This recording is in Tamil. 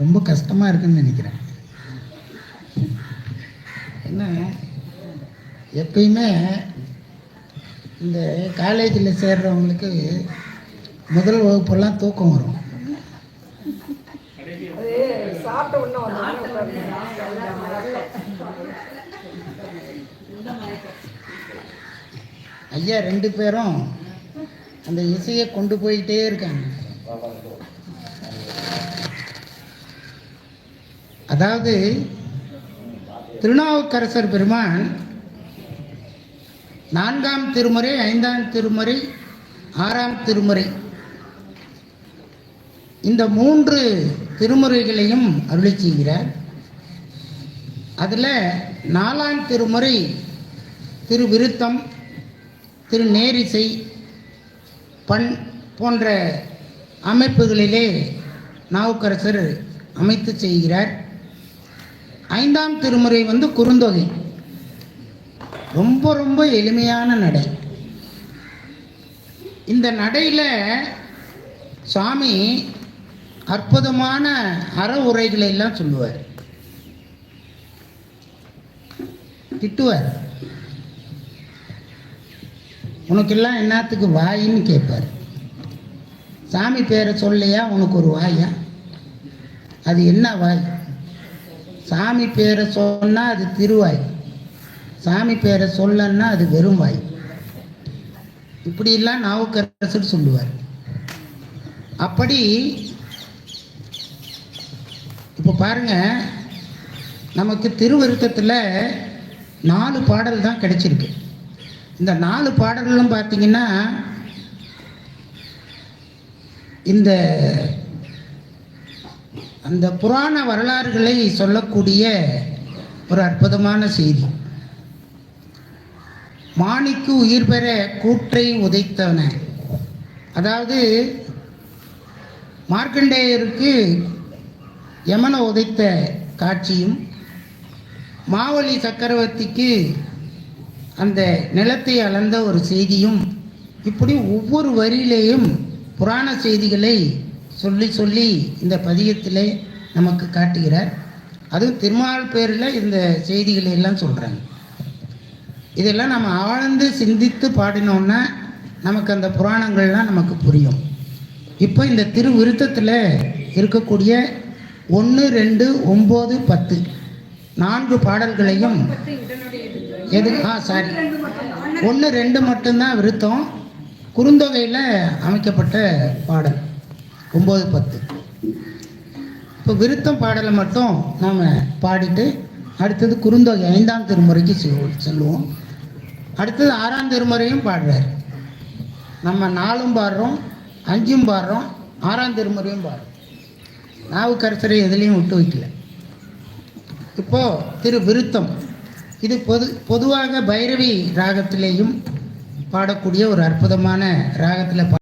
ரொம்ப கஷ்டமாக இருக்குன்னு நினைக்கிறேன். என்ன எப்பயுமே இந்த காலேஜில் சேர்றவங்களுக்கு முதல் வகுப்பெல்லாம் தூக்கம் வரும். ஐயா 2 பேரும் அந்த இசையை கொண்டு போயிட்டே இருக்காங்க. அதாவது திருநாவுக்கரசர் பெருமான் 4ஆம் திருமுறை, 5ஆம் திருமுறை, 6ஆம் திருமுறை, இந்த 3 திருமுறைகளையும் அருளி செய்கிறார். அதில் 4ஆம் திருமுறை திருவிருத்தம், திருநேரிசை, பண் போன்ற அமைப்புகளிலே நாவுக்கரசர் அமைத்து செய்கிறார். 5ஆம் திருமுறை குறுந்தொகை, ரொம்ப ரொம்ப எளிமையான நடை. இந்த நடையில் சுவாமி அற்புதமான அற உரைகளை எல்லாம் சொல்லுவார், திட்டுவார். உனக்கெல்லாம் என்னத்துக்கு வாயின்னு கேட்பார். சாமி பேரை சொல்லையா உனக்கு ஒரு வாயா? அது என்ன வாய்? சாமி பேரை சொன்னால் அது திருவாய், சாமி பேரை சொல்லன்னா அது வெறும் வாய். இப்படியெல்லாம் நாவுக்கரசர் சொல்லுவார். அப்படி இப்போ பாருங்க, நமக்கு திருவிருத்தத்தில் 4 பாடல் தான் கிடைச்சிருக்கு. இந்த 4 பாடல்களும் பார்த்தீங்கன்னா இந்த அந்த புராண வரலாறுகளை சொல்லக்கூடிய ஒரு அற்புதமான செய்தி. மாணிக்கு உயிர் பெற கூற்றை உதைத்தவன, அதாவது மார்க்கண்டேயருக்கு யமனை உதைத்த காட்சியும், மாவலி சக்கரவர்த்திக்கு அந்த நிலத்தை அளந்த ஒரு செய்தியும், இப்படி ஒவ்வொரு வரியிலேயும் புராண செய்திகளை சொல்லி சொல்லி இந்த பதியத்திலே நமக்கு காட்டுகிறார். அதுவும் திருமால் பேரில் இந்த செய்திகளை எல்லாம் சொல்கிறாங்க. இதெல்லாம் நம்ம ஆழ்ந்து சிந்தித்து பாடினோன்னா நமக்கு அந்த புராணங்கள்லாம் நமக்கு புரியும். இப்போ இந்த திருவிருத்தத்தில் இருக்கக்கூடிய 1, 2, 9, 10 4 பாடல்களையும் எது 1, 2 மட்டும்தான் விருத்தம். குறுந்தொகையில் அமைக்கப்பட்ட பாடல் 9, 10. இப்போ விருத்தம் பாடலை மட்டும் நாம் பாடிட்டு அடுத்தது குறுந்தொகை 5ஆம் திருமுறைக்கு செல்லுவோம். அடுத்தது 6ஆம் திருமுறையும் பாடுறார். நம்ம 4ம் பாடுறோம், 5ம் பாடுறோம், 6ஆம் திருமுறையும் பாடுறோம். நாவுக்கரசரை எதுலேயும் விட்டு வைக்கல. இப்போது திரு விருத்தம், இது பொதுவாக பைரவி ராகத்திலேயும் பாடக்கூடிய ஒரு அற்புதமான ராகத்தில்